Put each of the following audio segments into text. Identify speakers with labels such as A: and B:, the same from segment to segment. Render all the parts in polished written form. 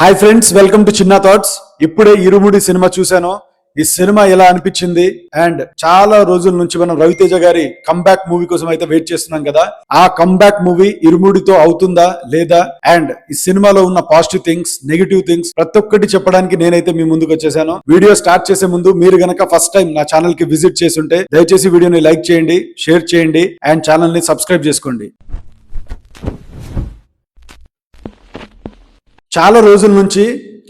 A: Hi friends, welcome to చిన్న thoughts. ఇప్పుడే ఇరుముడి cinema చూశాను. ఈ సినిమా ఎలా అనిపించింది అండ్ చాలా రోజుల నుంచి మనం రవితేజ గారి కంబ్యాక్ మూవీ కోసం అయితే వెయిట్ చేస్తున్నాం కదా. ఆ కంబ్యాక్ మూవీ ఇరుముడితో అవుతుందా లేదా అండ్ ఈ సినిమాలో ఉన్న పాజిటివ్ థింగ్స్, నెగిటివ్ థింగ్స్ ప్రతి ఒక్కటి చెప్పడానికి నేనైతే మీ ముందుకు వచ్చేసాను. వీడియో స్టార్ట్ చేసే ముందు మీరు గనక ఫస్ట్ టైం నా ఛానల్ కి విజిట్ చేస్తుంటే దయచేసి వీడియోని లైక్ చేయండి, షేర్ చేయండి అండ్ ఛానల్ ని సబ్స్క్రైబ్ చేసుకోండి. చాలా రోజుల నుంచి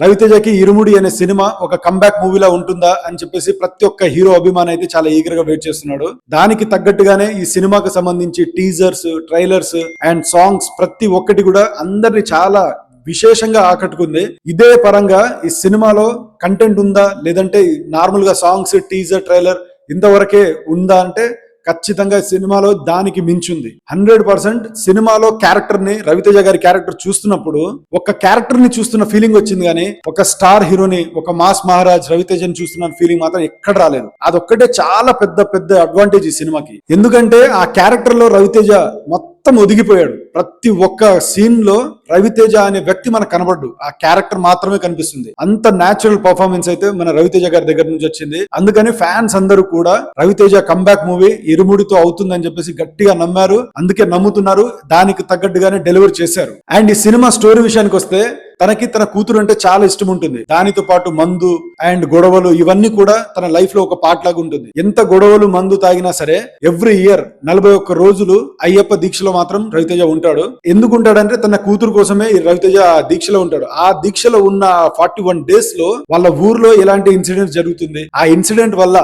A: రవితేజకి ఇరుముడి అనే సినిమా ఒక కంబ్యాక్ మూవీలా ఉంటుందా అని చెప్పేసి ప్రతి ఒక్క హీరో అభిమాని అయితే చాలా ఈగర్ గా వెయిట్ చేస్తున్నాడు. దానికి తగ్గట్టుగానే ఈ సినిమాకి సంబంధించి టీజర్స్, ట్రైలర్స్ అండ్ సాంగ్స్ ప్రతి ఒక్కటి కూడా అందరిని చాలా విశేషంగా ఆకట్టుకుంది. ఇదే పరంగా ఈ సినిమాలో కంటెంట్ ఉందా లేదంటే నార్మల్ గా సాంగ్స్, టీజర్, ట్రైలర్ ఇంతవరకే ఉందా అంటే ఖచ్చితంగా సినిమాలో దానికి మించుంది. 100% సినిమాలో క్యారెక్టర్ ని, రవితేజ గారి క్యారెక్టర్ చూస్తున్నప్పుడు ఒక క్యారెక్టర్ ని చూస్తున్న ఫీలింగ్ వచ్చింది కానీ ఒక స్టార్ హీరోని, ఒక మాస్ మహారాజ్ రవితేజని చూస్తున్న ఫీలింగ్ మాత్రం ఎక్కడ రాలేదు. అదొక్కటే చాలా పెద్ద అడ్వాంటేజ్ ఈ సినిమాకి. ఎందుకంటే ఆ క్యారెక్టర్ లో రవితేజ మొత్తం ఒదిగిపోయాడు. ప్రతి ఒక్క సీన్ లో రవితేజ అనే వ్యక్తి మనకు కనబడ్డు, ఆ క్యారెక్టర్ మాత్రమే కనిపిస్తుంది. అంత న్యాచురల్ పర్ఫార్మెన్స్ అయితే మన రవితేజ గారి దగ్గర నుంచి వచ్చింది. అందుకని ఫ్యాన్స్ అందరూ కూడా రవితేజ కంబ్యాక్ మూవీ ఇరుముడితో అవుతుందని చెప్పేసి గట్టిగా నమ్మారు, అందుకే నమ్ముతున్నారు. దానికి తగ్గట్టుగానే డెలివర్ చేశారు. అండ్ ఈ సినిమా స్టోరీ విషయానికి వస్తే తనకి తన కూతురు అంటే చాలా ఇష్టం ఉంటుంది. దానితో పాటు మందు అండ్ గొడవలు ఇవన్నీ కూడా తన లైఫ్ లో ఒక పార్ట్ లాగా ఉంటుంది. ఎంత గొడవలు, మందు తాగినా సరే ఎవ్రీ ఇయర్ 41 రోజులు అయ్యప్ప దీక్షలో మాత్రం రవితేజ ఉంటాడు. ఎందుకు ఉంటాడంటే తన కూతురు కోసమే ఈ రవితేజ దీక్షలో ఉంటాడు. ఆ దీక్షలో ఉన్న 41 డేస్ లో వాళ్ళ ఊర్లో ఎలాంటి ఇన్సిడెంట్ జరుగుతుంది, ఆ ఇన్సిడెంట్ వల్ల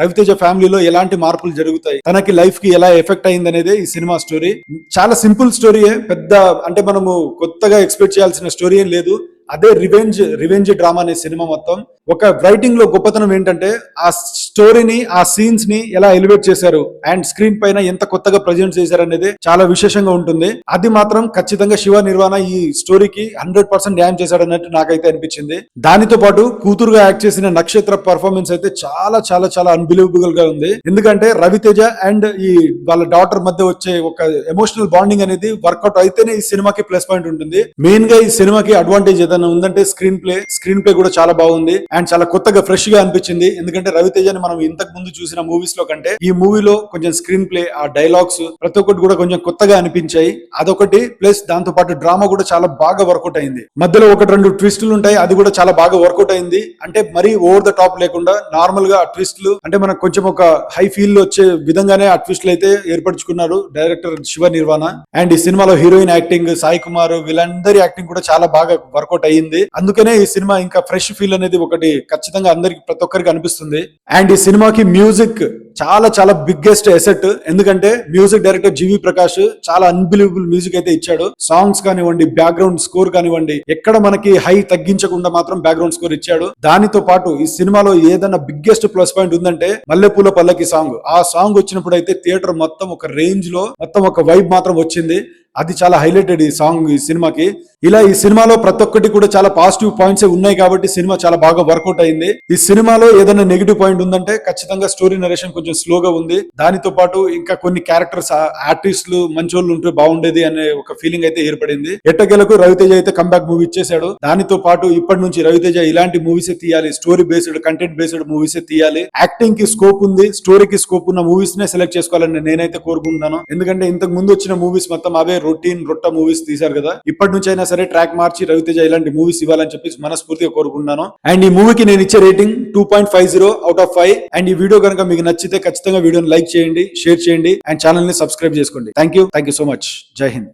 A: రవితేజ ఫ్యామిలీలో ఎలాంటి మార్పులు జరుగుతాయి, తనకి లైఫ్ కి ఎలా ఎఫెక్ట్ అయింది అనేది ఈ సినిమా స్టోరీ. చాలా సింపుల్ స్టోరీయే, పెద్ద అంటే మనము కొత్తగా ఎక్స్పెక్ట్ చేయాల్సిన స్టోరీ ఏం లేదు. అదే రివెంజ్ డ్రామా అనే సినిమా మొత్తం. ఒక రైటింగ్ లో గొప్పతనం ఏంటంటే ఆ స్టోరీని, ఆ సీన్స్ ని ఎలా ఎలివేట్ చేశారు అండ్ స్క్రీన్ పైన ఎంత కొత్తగా ప్రజెంట్ చేశారు అనేది చాలా విశేషంగా ఉంటుంది. అది మాత్రం ఖచ్చితంగా శివ నిర్వాణ ఈ స్టోరీకి 100% న్యాయం చేశాడు అన్నట్టు నాకైతే అనిపించింది. దానితో పాటు కూతురుగా యాక్ట్ చేసిన నక్షత్ర పర్ఫార్మెన్స్ అయితే చాలా అన్బిలీవబుల్ గా ఉంది. ఎందుకంటే రవితేజ అండ్ ఈ వాళ్ళ డాటర్ మధ్య వచ్చే ఒక ఎమోషనల్ బాండింగ్ అనేది వర్కౌట్ అయితేనే ఈ సినిమాకి ప్లస్ పాయింట్ ఉంటుంది. మెయిన్ గా ఈ సినిమాకి అడ్వాంటేజ్ ఏదైనా ఉందంటే స్క్రీన్ ప్లే కూడా చాలా బాగుంది అండ్ చాలా కొత్తగా ఫ్రెష్ గా అనిపించింది. ఎందుకంటే రవితేజని మనం ఇంతకు ముందు చూసిన మూవీస్ లో కంటే ఈ మూవీలో కొంచెం స్క్రీన్ ప్లే, ఆ డైలాగ్స్ ప్రతి ఒక్కటి కూడా కొంచెం కొత్తగా అనిపించాయి. అదొకటి ప్లస్ దాంతో పాటు డ్రామా కూడా చాలా బాగా వర్కౌట్ అయింది. మధ్యలో 1-2 ట్విస్టులు ఉంటాయి, అది కూడా చాలా బాగా వర్కౌట్ అయింది. అంటే మరీ ఓవర్ ద టాప్ లేకుండా నార్మల్ గా ఆ ట్విస్టులు అంటే మనకు కొంచెం ఒక హై ఫీల్ వచ్చే విధంగానే ఆ ట్విస్టులు అయితే ఏర్పరచుకున్నారు డైరెక్టర్ శివ నిర్వాణ. అండ్ ఈ సినిమాలో హీరోయిన్ యాక్టింగ్, సాయి కుమార్ వీళ్ళందరి యాక్టింగ్ కూడా చాలా బాగా వర్కౌట్ అయ్యింది. అందుకనే ఈ సినిమా ఇంకా ఫ్రెష్ ఫీల్ అనేది ఒకటి ఖచ్చితంగా అందరికి, ప్రతి ఒక్కరికి అనిపిస్తుంది. అండ్ ఈ సినిమాకి మ్యూజిక్ చాలా బిగ్గెస్ట్ ఎసెట్. ఎందుకంటే మ్యూజిక్ డైరెక్టర్ జీవి ప్రకాష్ చాలా అన్బిలీవబుల్ మ్యూజిక్ అయితే ఇచ్చాడు. సాంగ్స్ కానివ్వండి, బ్యాక్గ్రౌండ్ స్కోర్ కానివ్వండి, ఎక్కడ మనకి హై తగ్గించకుండా మాత్రం బ్యాక్గ్రౌండ్ స్కోర్ ఇచ్చాడు. దానితో పాటు ఈ సినిమాలో ఏదైనా బిగ్గెస్ట్ ప్లస్ పాయింట్ ఉందంటే మల్లెపూల పల్లకి సాంగ్. ఆ సాంగ్ వచ్చినప్పుడు అయితే థియేటర్ మొత్తం ఒక రేంజ్ లో మొత్తం ఒక వైబ్ మాత్రం వచ్చింది. అది చాలా హైలైటెడ్ ఈ సాంగ్ ఈ సినిమాకి. ఇలా ఈ సినిమాలో ప్రతి ఒక్కటి కూడా చాలా పాజిటివ్ పాయింట్స్ ఉన్నాయి కాబట్టి సినిమా చాలా బాగా వర్కౌట్ అయింది. ఈ సినిమాలో ఏదైనా నెగిటివ్ పాయింట్ ఉందంటే ఖచ్చితంగా స్టోరీ నరేషన్ కొంచెం స్లోగా ఉంది. దానితో పాటు ఇంకా కొన్ని క్యారెక్టర్స్, ఆర్టిస్టులు మంచోళ్ళు ఉంటే బాగుండేది అనే ఒక ఫీలింగ్ అయితే ఏర్పడింది. ఎట్టకేలకు రవితేజ అయితే కంబ్యాక్ మూవీ ఇచ్చేశాడు. దానితో పాటు ఇప్పటి నుంచి రవితేజ ఇలాంటి మూవీస్ తీయాలి, story based, content based movies తీయాలి. యాక్టింగ్ కి స్కోప్ ఉంది, స్టోరీకి స్కోప్ ఉన్న మూవీస్ నే సెలెక్ట్ చేసుకోవాలని నేనైతే కోరుకుంటున్నాను. ఎందుకంటే ఇంతకు ముందు వచ్చిన మూవీస్ మొత్తం అవే రొట్ట మూవీస్ తీశారు కదా. ఇప్పటి నుంచి అయినా సరే ట్రాక్ మార్చి రవితేజ ఇలాంటి మూవీస్ ఇవ్వాలని చెప్పి మనస్ఫూర్తిగా కోరుకుంటున్నాను. అండ్ ఈ మూవీకి నేను ఇచ్చే రేటింగ్ 2.50 out of 5. అండ్ ఈ వీడియో కనుక మీకు నచ్చితే ఖచ్చితంగా వీడియోని లైక్ చేయండి, షేర్ చేయండి అండ్ ఛానల్ ని సబ్స్క్రైబ్ చేసుకోండి. Thank you so much. జై హింద్.